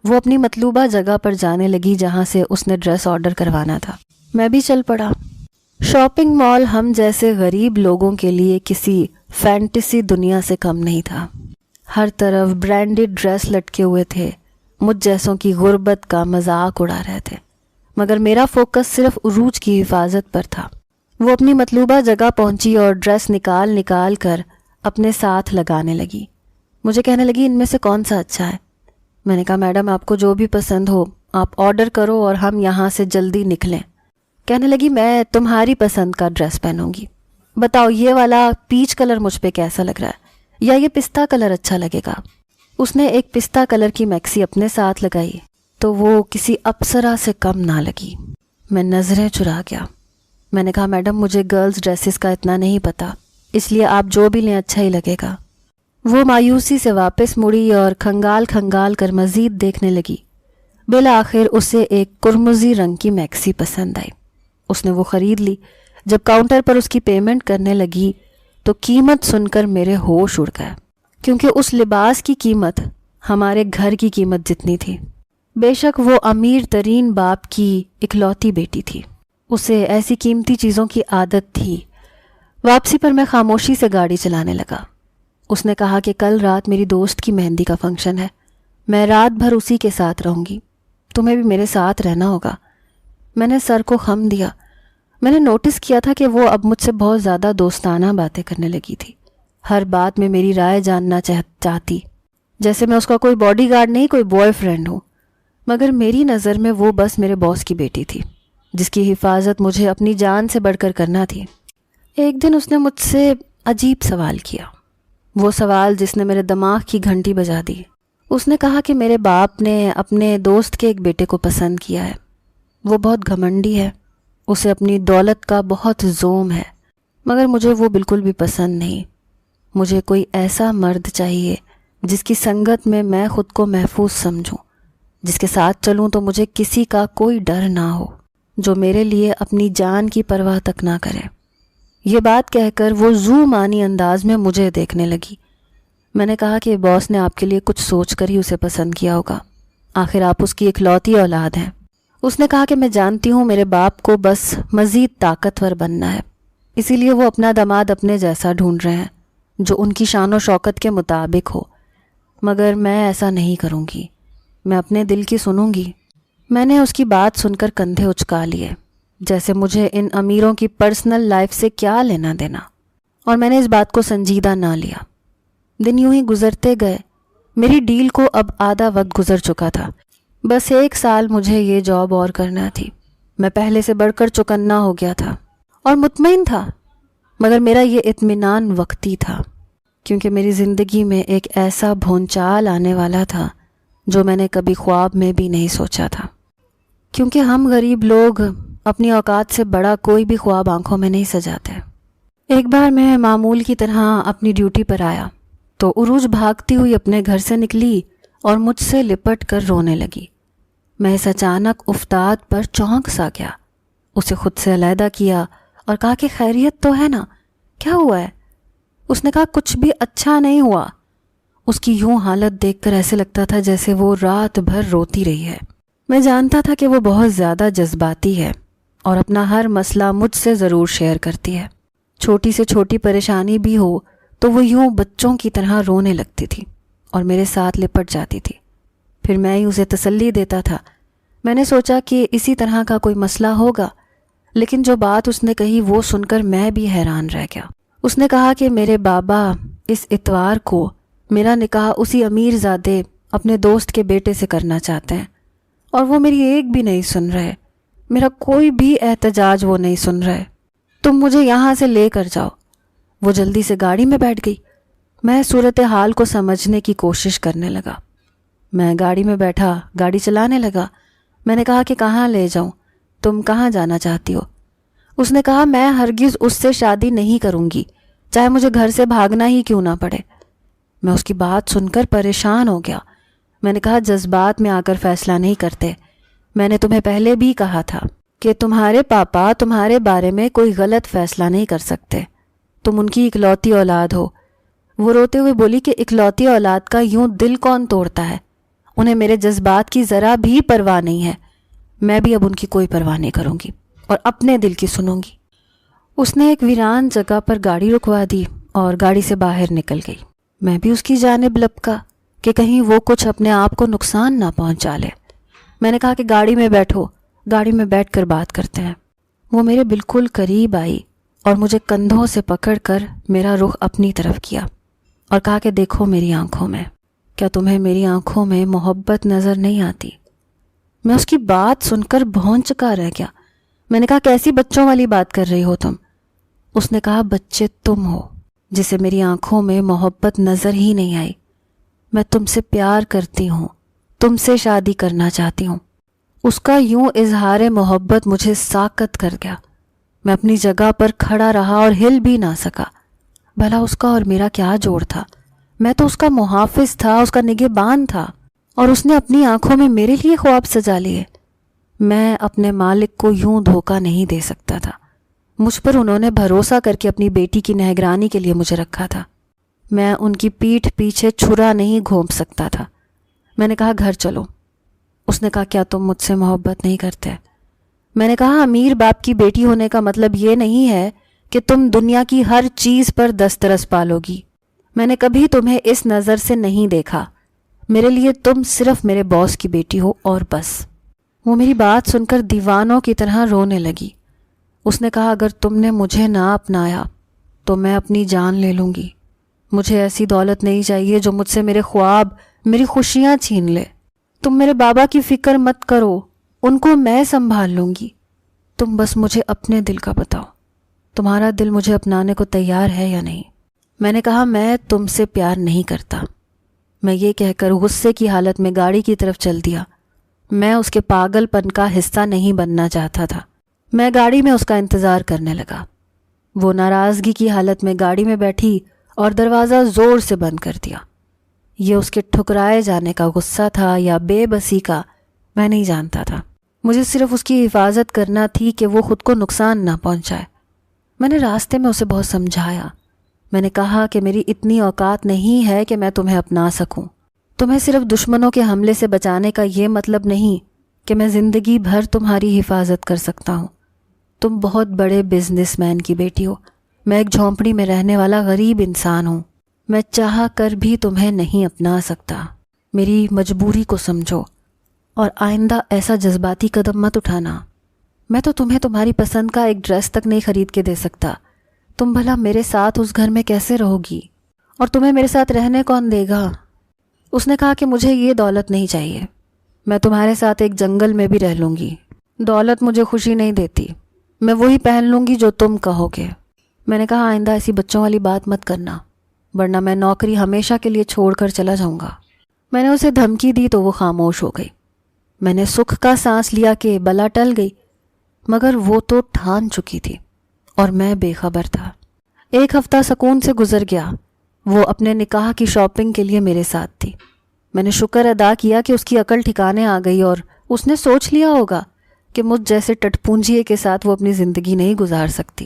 وہ اپنی مطلوبہ جگہ پر جانے لگی جہاں سے اس نے ڈریس آرڈر کروانا تھا۔ میں بھی چل پڑا۔ شاپنگ مال ہم جیسے غریب لوگوں کے لیے کسی فینٹیسی دنیا سے کم نہیں تھا۔ ہر طرف برانڈڈ ڈریس لٹکے ہوئے تھے، مجھ جیسوں کی غربت کا مذاق اڑا رہے تھے، مگر میرا فوکس صرف عروج کی حفاظت پر تھا۔ وہ اپنی مطلوبہ جگہ پہنچی اور ڈریس نکال نکال کر اپنے ساتھ لگانے لگی۔ مجھے کہنے لگی ان میں سے کون سا اچھا ہے؟ میں نے کہا میڈم آپ کو جو بھی پسند ہو آپ آرڈر کرو اور ہم یہاں سے جلدی نکلیں۔ کہنے لگی میں تمہاری پسند کا ڈریس پہنوں گی، بتاؤ یہ والا پیچ کلر مجھ پہ کیسا لگ رہا ہے یا یہ پستہ کلر اچھا لگے گا؟ اس نے ایک پستہ کلر کی میکسی اپنے ساتھ لگائی، تو وہ کسی اپسرا سے کم نہ لگی۔ میں نظریں چرا گیا۔ میں نے کہا میڈم مجھے گرلز ڈریسز کا اتنا نہیں پتہ، اس لیے آپ جو بھی لیں اچھا ہی لگے گا۔ وہ مایوسی سے واپس مڑی اور کھنگال کھنگال کر مزید دیکھنے لگی۔ بالآخر اسے ایک قرمزی رنگ کی میکسی پسند آئی۔ اس نے وہ خرید لی۔ جب کاؤنٹر پر اس کی پیمنٹ کرنے لگی تو قیمت سن کر میرے ہوش اڑ گئے، کیونکہ اس لباس کی قیمت ہمارے گھر کی قیمت جتنی تھی۔ بے شک وہ امیر ترین باپ کی اکلوتی بیٹی تھی، اسے ایسی قیمتی چیزوں کی عادت تھی۔ واپسی پر میں خاموشی سے گاڑی چلانے لگا۔ اس نے کہا کہ کل رات میری دوست کی مہندی کا فنکشن ہے، میں رات بھر اسی کے ساتھ رہوں گی، تمہیں بھی میرے ساتھ رہنا ہوگا۔ میں نے سر کو خم دیا۔ میں نے نوٹس کیا تھا کہ وہ اب مجھ سے بہت زیادہ دوستانہ باتیں کرنے لگی تھی، ہر بات میں میری رائے جاننا چاہتی، جیسے میں اس کا کوئی باڈی گارڈ نہیں، کوئی بوائے فرینڈ ہوں۔ مگر میری نظر میں وہ بس میرے باس کی بیٹی تھی، جس کی حفاظت مجھے اپنی جان سے بڑھ کر کرنا تھی۔ ایک دن اس نے مجھ سے عجیب سوال کیا، وہ سوال جس نے میرے دماغ کی گھنٹی بجا دی۔ اس نے کہا کہ میرے باپ نے اپنے دوست کے ایک بیٹے کو پسند کیا ہے، وہ بہت گھمنڈی ہے، اسے اپنی دولت کا بہت زوم ہے، مگر مجھے وہ بالکل بھی پسند نہیں۔ مجھے کوئی ایسا مرد چاہیے جس کی سنگت میں میں خود کو محفوظ سمجھوں، جس کے ساتھ چلوں تو مجھے کسی کا کوئی ڈر نہ ہو، جو میرے لیے اپنی جان کی پرواہ تک نہ کرے۔ یہ بات کہہ کر وہ زو مانی انداز میں مجھے دیکھنے لگی۔ میں نے کہا کہ باس نے آپ کے لیے کچھ سوچ کر ہی اسے پسند کیا ہوگا، آخر آپ اس کی اکلوتی اولاد ہیں۔ اس نے کہا کہ میں جانتی ہوں میرے باپ کو بس مزید طاقتور بننا ہے، اسی لیے وہ اپنا داماد اپنے جیسا ڈھونڈ رہے ہیں جو ان کی شان و شوکت کے مطابق ہو، مگر میں ایسا نہیں کروں گی، میں اپنے دل کی سنوں گی۔ میں نے اس کی بات سن کر کندھے اچکا لیے، جیسے مجھے ان امیروں کی پرسنل لائف سے کیا لینا دینا، اور میں نے اس بات کو سنجیدہ نہ لیا۔ دن یوں ہی گزرتے گئے۔ میری ڈیل کو اب آدھا وقت گزر چکا تھا، بس 1 سال مجھے یہ جاب اور کرنا تھی۔ میں پہلے سے بڑھ کر چوکنا ہو گیا تھا اور مطمئن تھا، مگر میرا یہ اطمینان وقتی تھا، کیونکہ میری زندگی میں ایک ایسا بھونچال آنے والا تھا جو میں نے کبھی خواب میں بھی نہیں سوچا تھا، کیونکہ ہم غریب لوگ اپنی اوقات سے بڑا کوئی بھی خواب آنکھوں میں نہیں سجاتے۔ ایک بار میں معمول کی طرح اپنی ڈیوٹی پر آیا تو عروج بھاگتی ہوئی اپنے گھر سے نکلی اور مجھ سے لپٹ کر رونے لگی۔ میں اس اچانک افتاد پر چونک سا گیا، اسے خود سے علیحدہ کیا اور کہا کہ خیریت تو ہے نا، کیا ہوا ہے؟ اس نے کہا کچھ بھی اچھا نہیں ہوا۔ اس کی یوں حالت دیکھ کر ایسے لگتا تھا جیسے وہ رات بھر روتی رہی ہے۔ میں جانتا تھا کہ وہ بہت زیادہ جذباتی ہے اور اپنا ہر مسئلہ مجھ سے ضرور شیئر کرتی ہے۔ چھوٹی سے چھوٹی پریشانی بھی ہو تو وہ یوں بچوں کی طرح رونے لگتی تھی اور میرے ساتھ لپٹ جاتی تھی، پھر میں ہی اسے تسلی دیتا تھا۔ میں نے سوچا کہ اسی طرح کا کوئی مسئلہ ہوگا، لیکن جو بات اس نے کہی وہ سن کر میں بھی حیران رہ گیا۔ اس نے کہا کہ میرے بابا اس اتوار کو میرا نکاح اسی امیر زادے اپنے دوست کے بیٹے سے کرنا چاہتے ہیں، اور وہ میری ایک بھی نہیں سن رہے، میرا کوئی بھی احتجاج وہ نہیں سن رہے، تم مجھے یہاں سے لے کر جاؤ۔ وہ جلدی سے گاڑی میں بیٹھ گئی۔ میں صورتحال کو سمجھنے کی کوشش کرنے لگا۔ میں گاڑی میں بیٹھا، گاڑی چلانے لگا۔ میں نے کہا کہ کہاں لے جاؤں، تم کہاں جانا چاہتی ہو؟ اس نے کہا میں ہرگز اس سے شادی نہیں کروں گی، چاہے مجھے گھر سے بھاگنا ہی کیوں نہ پڑے۔ میں اس کی بات سن کر پریشان ہو گیا۔ میں نے کہا جذبات میں آ کر فیصلہ نہیں کرتے، میں نے تمہیں پہلے بھی کہا تھا کہ تمہارے پاپا تمہارے بارے میں کوئی غلط فیصلہ نہیں کر سکتے، تم ان کی اکلوتی اولاد ہو۔ وہ روتے ہوئے بولی کہ اکلوتی اولاد کا یوں دل کون توڑتا ہے، انہیں میرے جذبات کی ذرا بھی پرواہ نہیں ہے، میں بھی اب ان کی کوئی پرواہ نہیں کروں گی اور اپنے دل کی سنوں گی۔ اس نے ایک ویران جگہ پر گاڑی رکوا دی اور گاڑی سے باہر نکل گئی۔ میں بھی اس کی جانب لپکا کہ کہیں وہ کچھ اپنے آپ کو نقصان نہ پہنچا لے۔ میں نے کہا کہ گاڑی میں بیٹھو، گاڑی میں بیٹھ کر بات کرتے ہیں۔ وہ میرے بالکل قریب آئی اور مجھے کندھوں سے پکڑ کر میرا رخ اپنی طرف کیا اور کہا کہ دیکھو میری آنکھوں میں، کیا تمہیں میری آنکھوں میں محبت نظر نہیں آتی؟ میں اس کی بات سن کر بھونچکا رہ گیا۔ میں نے کہا کیسی بچوں والی بات کر رہی ہو تم؟ اس نے کہا بچے تم ہو جسے میری آنکھوں میں محبت نظر ہی نہیں آئی، میں تم سے پیار کرتی ہوں، تم سے شادی کرنا چاہتی ہوں۔ اس کا یوں اظہار محبت مجھے ساکت کر گیا۔ میں اپنی جگہ پر کھڑا رہا اور ہل بھی نہ سکا۔ بھلا اس کا اور میرا کیا جوڑ تھا؟ میں تو اس کا محافظ تھا، اس کا نگہبان تھا، اور اس نے اپنی آنکھوں میں میرے لیے خواب سجا لیے۔ میں اپنے مالک کو یوں دھوکہ نہیں دے سکتا تھا۔ مجھ پر انہوں نے بھروسہ کر کے اپنی بیٹی کی نگرانی کے لیے مجھے رکھا تھا۔ میں ان کی پیٹھ پیچھے چھرا نہیں گھونپ سکتا تھا۔ میں نے کہا گھر چلو۔ اس نے کہا کیا تم مجھ سے محبت نہیں کرتے؟ میں نے کہا امیر باپ کی بیٹی ہونے کا مطلب یہ نہیں ہے کہ تم دنیا کی ہر چیز پر دسترس پالو گی۔ میں نے کبھی تمہیں اس نظر سے نہیں دیکھا۔ میرے لیے تم صرف میرے باس کی بیٹی ہو اور بس۔ وہ میری بات سن کر دیوانوں کی طرح رونے لگی۔ اس نے کہا اگر تم نے مجھے نہ اپنایا تو میں اپنی جان لے لوں گی۔ مجھے ایسی دولت نہیں چاہیے جو مجھ سے میرے خواب، میری خوشیاں چھین لے۔ تم میرے بابا کی فکر مت کرو، ان کو میں سنبھال لوں گی۔ تم بس مجھے اپنے دل کا بتاؤ، تمہارا دل مجھے اپنانے کو تیار ہے یا نہیں؟ میں نے کہا میں تم سے پیار نہیں کرتا۔ میں یہ کہہ کر غصے کی حالت میں گاڑی کی طرف چل دیا۔ میں اس کے پاگل پن کا حصہ نہیں بننا چاہتا تھا۔ میں گاڑی میں اس کا انتظار کرنے لگا۔ وہ ناراضگی کی حالت میں گاڑی میں بیٹھی اور دروازہ زور سے بند کر دیا۔ یہ اس کے ٹھکرائے جانے کا غصہ تھا یا بے بسی کا، میں نہیں جانتا تھا۔ مجھے صرف اس کی حفاظت کرنا تھی کہ وہ خود کو نقصان نہ پہنچائے۔ میں نے راستے میں اسے بہت سمجھایا۔ میں نے کہا کہ میری اتنی اوقات نہیں ہے کہ میں تمہیں اپنا سکوں۔ تمہیں صرف دشمنوں کے حملے سے بچانے کا یہ مطلب نہیں کہ میں زندگی بھر تمہاری حفاظت کر سکتا ہوں۔ تم بہت بڑے بزنس مین کی بیٹی ہو، میں ایک جھونپڑی میں رہنے والا غریب انسان ہوں۔ میں چاہ کر بھی تمہیں نہیں اپنا سکتا۔ میری مجبوری کو سمجھو اور آئندہ ایسا جذباتی قدم مت اٹھانا۔ میں تو تمہیں تمہاری پسند کا ایک ڈریس تک نہیں خرید کے دے سکتا۔ تم بھلا میرے ساتھ اس گھر میں کیسے رہو گی؟ اور تمہیں میرے ساتھ رہنے کون دے گا؟ اس نے کہا کہ مجھے یہ دولت نہیں چاہیے، میں تمہارے ساتھ ایک جنگل میں بھی رہ لوں گی۔ دولت مجھے خوشی نہیں دیتی، میں وہی پہن لوں گی جو تم کہو گے۔ میں نے کہا آئندہ ایسی بچوں والی بات مت کرنا، ورنہ میں نوکری ہمیشہ کے لیے چھوڑ کر چلا جاؤں گا۔ میں نے اسے دھمکی دی تو وہ خاموش ہو گئی۔ میں نے سکھ کا سانس لیا کہ بلا ٹل گئی، مگر وہ تو ٹھان چکی تھی اور میں بے خبر تھا۔ ایک ہفتہ سکون سے گزر گیا۔ وہ اپنے نکاح کی شاپنگ کے لیے میرے ساتھ تھی۔ میں نے شکر ادا کیا کہ اس کی عقل ٹھکانے آ گئی اور اس نے سوچ لیا ہوگا کہ مجھ جیسے ٹٹ پونجیے کے ساتھ وہ اپنی زندگی نہیں گزار سکتی۔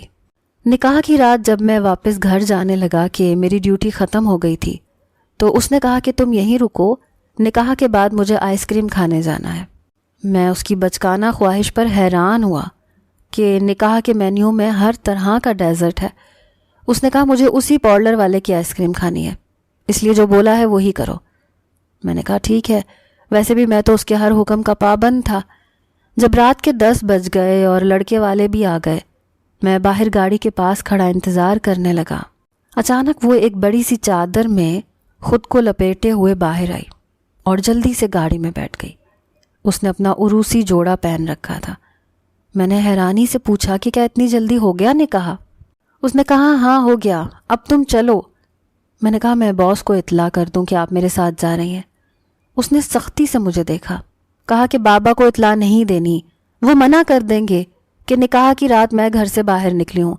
نکاح کی رات جب میں واپس گھر جانے لگا کہ میری ڈیوٹی ختم ہو گئی تھی تو اس نے کہا کہ تم یہیں رکو، نکاح کے بعد مجھے آئس کریم کھانے جانا ہے۔ میں اس کی بچکانہ خواہش پر حیران ہوا کہ نکاح کے مینیو میں ہر طرح کا ڈیزرٹ ہے۔ اس نے کہا مجھے اسی پارلر والے کی آئس کریم کھانی ہے، اس لیے جو بولا ہے وہی کرو۔ میں نے کہا ٹھیک ہے، ویسے بھی میں تو اس کے ہر حکم کا پابند تھا۔ جب رات کے 10 بج گئے اور لڑکے والے بھی آ گئے، میں باہر گاڑی کے پاس کھڑا انتظار کرنے لگا۔ اچانک وہ ایک بڑی سی چادر میں خود کو لپیٹے ہوئے باہر آئی اور جلدی سے گاڑی میں بیٹھ گئی۔ اس نے اپنا عروسی جوڑا پہن رکھا تھا۔ میں نے حیرانی سے پوچھا کہ کیا اتنی جلدی ہو گیا نکاح؟ اس نے کہا ہاں ہو گیا، اب تم چلو۔ میں نے کہا میں باس کو اطلاع کر دوں کہ آپ میرے ساتھ جا رہی ہیں۔ اس نے سختی سے مجھے دیکھا، کہا کہ بابا کو اطلاع نہیں دینی، وہ منع کر دیں گے کہ نکاح کی رات میں گھر سے باہر نکلی ہوں۔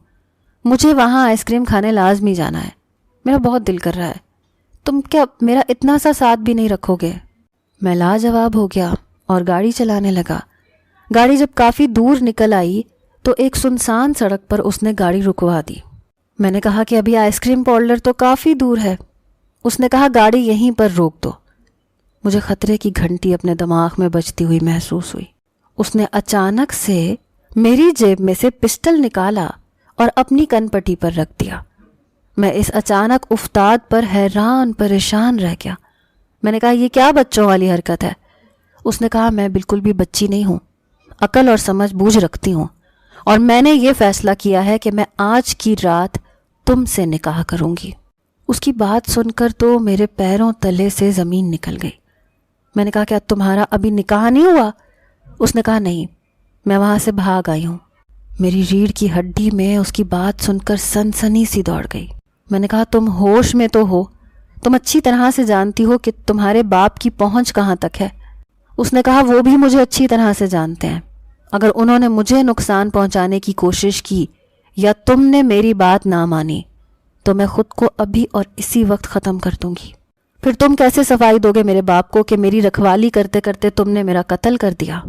مجھے وہاں آئس کریم کھانے لازمی جانا ہے، میرا بہت دل کر رہا ہے، تم کیا میرا اتنا سا ساتھ بھی نہیں رکھو گے؟ میں لاجواب ہو گیا اور گاڑی چلانے لگا۔ گاڑی جب کافی دور نکل آئی تو ایک سنسان سڑک پر اس نے گاڑی رکوا دی۔ میں نے کہا کہ ابھی آئس کریم پارلر تو کافی دور ہے۔ اس نے کہا گاڑی یہیں پر روک دو۔ مجھے خطرے کی گھنٹی اپنے دماغ میں بجتی ہوئی محسوس ہوئی۔ اس نے اچانک سے میری جیب میں سے پسٹل نکالا اور اپنی کن پٹی پر رکھ دیا۔ میں اس اچانک افتاد پر حیران پریشان رہ گیا۔ میں نے کہا یہ کیا بچوں والی حرکت ہے؟ اس نے کہا میں بالکل بھی بچی نہیں ہوں، عقل اور سمجھ بوجھ رکھتی ہوں، اور میں نے یہ فیصلہ کیا ہے کہ میں آج کی رات تم سے نکاح کروں گی۔ اس کی بات سن کر تو میرے پیروں تلے سے زمین نکل گئی۔ میں نے کہا کیا تمہارا ابھی نکاح نہیں ہوا؟ اس نے کہا نہیں، میں وہاں سے بھاگ آئی ہوں۔ میری ریڑھ کی ہڈی میں اس کی بات سن کر سنسنی سی دوڑ گئی۔ میں نے کہا تم ہوش میں تو ہو، تم اچھی طرح سے جانتی ہو کہ تمہارے باپ کی پہنچ کہاں تک ہے۔ اس نے کہا وہ بھی مجھے اچھی طرح سے جانتے ہیں، اگر انہوں نے مجھے نقصان پہنچانے کی کوشش کی یا تم نے میری بات نہ مانی تو میں خود کو ابھی اور اسی وقت ختم کر دوں گی۔ پھر تم کیسے صفائی دو گے میرے باپ کو کہ میری رکھوالی کرتے کرتے تم نے میرا قتل کر دیا؟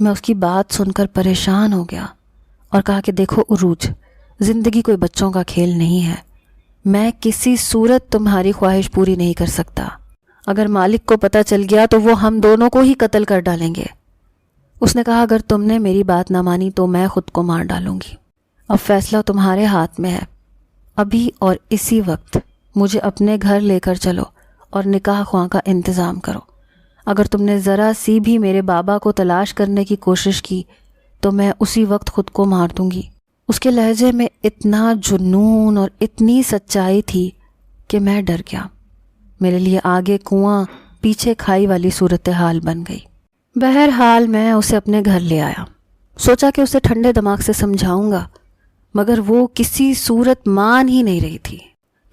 میں اس کی بات سن کر پریشان ہو گیا اور کہا کہ دیکھو عروج، زندگی کوئی بچوں کا کھیل نہیں ہے، میں کسی صورت تمہاری خواہش پوری نہیں کر سکتا، اگر مالک کو پتہ چل گیا تو وہ ہم دونوں کو ہی قتل کر ڈالیں گے۔ اس نے کہا اگر تم نے میری بات نہ مانی تو میں خود کو مار ڈالوں گی، اب فیصلہ تمہارے ہاتھ میں ہے، ابھی اور اسی وقت مجھے اپنے گھر لے کر چلو اور نکاح خواہ کا انتظام کرو، اگر تم نے ذرا سی بھی میرے بابا کو تلاش کرنے کی کوشش کی تو میں اسی وقت خود کو مار دوں گی۔ اس کے لہجے میں اتنا جنون اور اتنی سچائی تھی کہ میں ڈر گیا، میرے لیے آگے کنواں پیچھے کھائی والی صورتحال بن گئی۔ بہرحال میں اسے اپنے گھر لے آیا، سوچا کہ اسے ٹھنڈے دماغ سے سمجھاؤں گا، مگر وہ کسی صورت مان ہی نہیں رہی تھی۔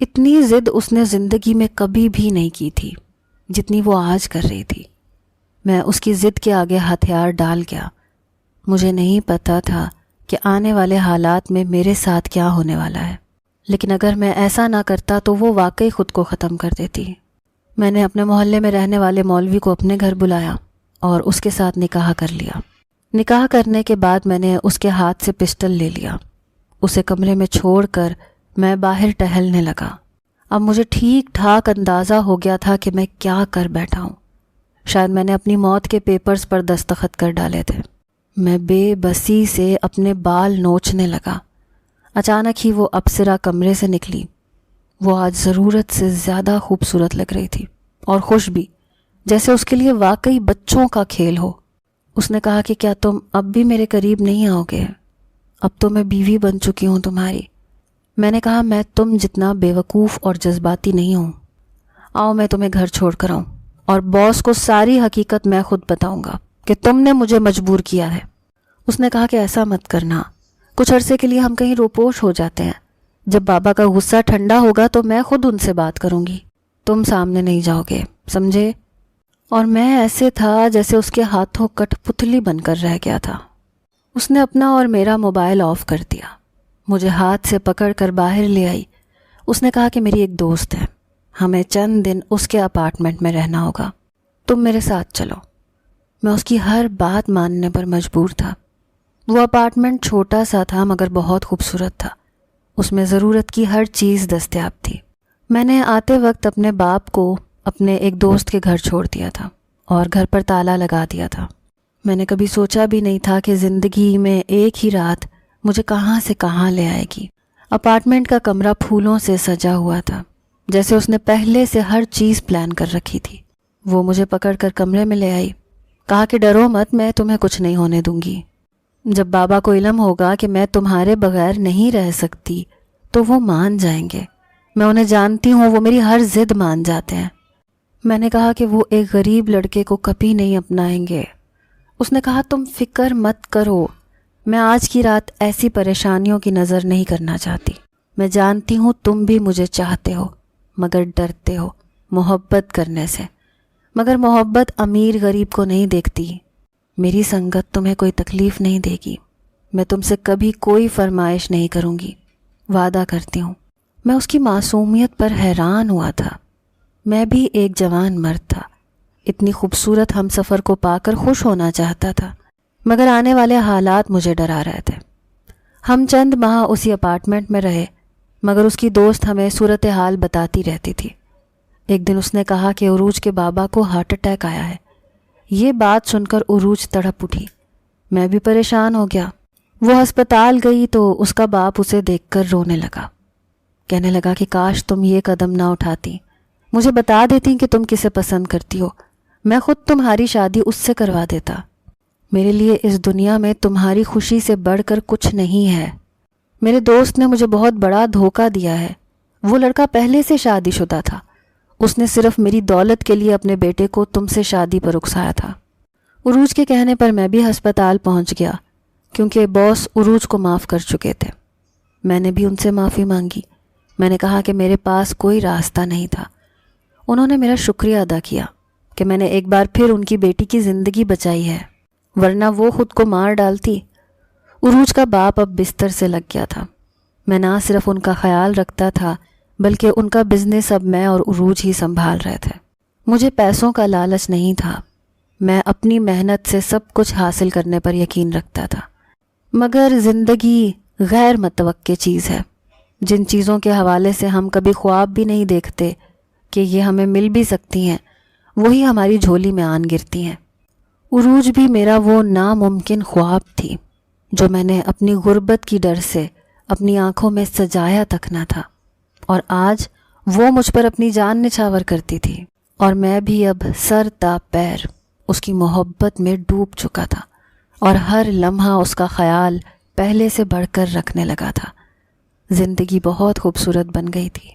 اتنی ضد اس نے زندگی میں کبھی بھی نہیں کی تھی جتنی وہ آج کر رہی تھی۔ میں اس کی ضد کے آگے ہتھیار ڈال گیا۔ مجھے نہیں پتا تھا کہ آنے والے حالات میں میرے ساتھ کیا ہونے والا ہے، لیکن اگر میں ایسا نہ کرتا تو وہ واقعی خود کو ختم کر دیتی۔ میں نے اپنے محلے میں رہنے والے مولوی کو اپنے گھر بلایا اور اس کے ساتھ نکاح کر لیا۔ نکاح کرنے کے بعد میں نے اس کے ہاتھ سے پسٹل لے لیا، اسے کمرے میں چھوڑ کر میں باہر ٹہلنے لگا۔ اب مجھے ٹھیک ٹھاک اندازہ ہو گیا تھا کہ میں کیا کر بیٹھا ہوں، شاید میں نے اپنی موت کے پیپرز پر دستخط کر ڈالے تھے۔ میں بے بسی سے اپنے بال نوچنے لگا۔ اچانک ہی وہ اپسرا کمرے سے نکلی۔ وہ آج ضرورت سے زیادہ خوبصورت لگ رہی تھی اور خوش بھی، جیسے اس کے لیے واقعی بچوں کا کھیل ہو۔ اس نے کہا کہ کیا تم اب بھی میرے قریب نہیں آؤ گے؟ اب تو میں بیوی بن چکی ہوں تمہاری۔ میں نے کہا میں تم جتنا بے وقوف اور جذباتی نہیں ہوں، آؤ میں تمہیں گھر چھوڑ کر آؤں اور باس کو ساری حقیقت میں خود بتاؤں گا کہ تم نے مجھے مجبور کیا ہے۔ اس نے کہا کہ ایسا مت کرنا، کچھ عرصے کے لیے ہم کہیں روپوش ہو جاتے ہیں، جب بابا کا غصہ ٹھنڈا ہوگا تو میں خود ان سے بات کروں گی، تم سامنے نہیں جاؤ گے، سمجھے؟ اور میں ایسے تھا جیسے اس کے ہاتھوں کٹ پتلی بن کر رہ گیا تھا۔ اس نے اپنا اور میرا موبائل آف کر دیا، مجھے ہاتھ سے پکڑ کر باہر لے آئی۔ اس نے کہا کہ میری ایک دوست ہے، ہمیں چند دن اس کے اپارٹمنٹ میں رہنا ہوگا، تم میرے ساتھ چلو۔ میں اس کی ہر بات ماننے پر مجبور تھا۔ وہ اپارٹمنٹ چھوٹا سا تھا مگر بہت خوبصورت تھا، اس میں ضرورت کی ہر چیز دستیاب تھی۔ میں نے آتے وقت اپنے باپ کو اپنے ایک دوست کے گھر چھوڑ دیا تھا اور گھر پر تالا لگا دیا تھا۔ میں نے کبھی سوچا بھی نہیں تھا کہ زندگی میں ایک ہی رات مجھے کہاں سے کہاں لے آئے گی۔ اپارٹمنٹ کا کمرہ پھولوں سے سجا ہوا تھا، جیسے اس نے پہلے سے ہر چیز پلان کر رکھی تھی۔ وہ مجھے پکڑ کر کمرے میں لے آئی، کہا کہ ڈرو مت، میں تمہیں کچھ نہیں ہونے دوں گی۔ جب بابا کو علم ہوگا کہ میں تمہارے بغیر نہیں رہ سکتی تو وہ مان جائیں گے، میں انہیں جانتی ہوں، وہ میری ہر ضد مان جاتے ہیں۔ میں نے کہا کہ وہ ایک غریب لڑکے کو کبھی نہیں اپنائیں گے۔ اس نے کہا تم فکر مت کرو، میں آج کی رات ایسی پریشانیوں کی نظر نہیں کرنا چاہتی۔ میں جانتی ہوں تم بھی مجھے چاہتے ہو مگر ڈرتے ہو محبت کرنے سے، مگر محبت امیر غریب کو نہیں دیکھتی۔ میری سنگت تمہیں کوئی تکلیف نہیں دے گی، میں تم سے کبھی کوئی فرمائش نہیں کروں گی، وعدہ کرتی ہوں۔ میں اس کی معصومیت پر حیران ہوا تھا۔ میں بھی ایک جوان مرد تھا، اتنی خوبصورت ہم سفر کو پا کر خوش ہونا چاہتا تھا، مگر آنے والے حالات مجھے ڈرا رہے تھے۔ ہم چند ماہ اسی اپارٹمنٹ میں رہے، مگر اس کی دوست ہمیں صورتحال بتاتی رہتی تھی۔ ایک دن اس نے کہا کہ عروج کے بابا کو ہارٹ اٹیک آیا ہے۔ یہ بات سن کر عروج تڑپ اٹھی، میں بھی پریشان ہو گیا۔ وہ ہسپتال گئی تو اس کا باپ اسے دیکھ کر رونے لگا، کہنے لگا کہ کاش تم یہ قدم نہ اٹھاتی، مجھے بتا دیتی کہ تم کسے پسند کرتی ہو، میں خود تمہاری شادی اس سے کروا دیتا۔ میرے لیے اس دنیا میں تمہاری خوشی سے بڑھ کر کچھ نہیں ہے۔ میرے دوست نے مجھے بہت بڑا دھوکہ دیا ہے، وہ لڑکا پہلے سے شادی شدہ تھا، اس نے صرف میری دولت کے لیے اپنے بیٹے کو تم سے شادی پر اکسایا تھا۔ عروج کے کہنے پر میں بھی ہسپتال پہنچ گیا، کیونکہ باس عروج کو معاف کر چکے تھے۔ میں نے بھی ان سے معافی مانگی، میں نے کہا کہ میرے پاس کوئی راستہ نہیں تھا۔ انہوں نے میرا شکریہ ادا کیا کہ میں نے ایک بار پھر ان کی بیٹی کی زندگی بچائی ہے، ورنہ وہ خود کو مار ڈالتی۔ عروج کا باپ اب بستر سے لگ گیا تھا۔ میں نہ صرف ان کا خیال رکھتا تھا بلکہ ان کا بزنس اب میں اور عروج ہی سنبھال رہے تھے۔ مجھے پیسوں کا لالچ نہیں تھا، میں اپنی محنت سے سب کچھ حاصل کرنے پر یقین رکھتا تھا۔ مگر زندگی غیر متوقع چیز ہے، جن چیزوں کے حوالے سے ہم کبھی خواب بھی نہیں دیکھتے کہ یہ ہمیں مل بھی سکتی ہیں، وہی ہماری جھولی میں آن گرتی ہیں۔ عروج بھی میرا وہ ناممکن خواب تھی جو میں نے اپنی غربت کی ڈر سے اپنی آنکھوں میں سجایا تک نہ تھا، اور آج وہ مجھ پر اپنی جان نچھاور کرتی تھی، اور میں بھی اب سر تا پیر اس کی محبت میں ڈوب چکا تھا، اور ہر لمحہ اس کا خیال پہلے سے بڑھ کر رکھنے لگا تھا۔ زندگی بہت خوبصورت بن گئی تھی۔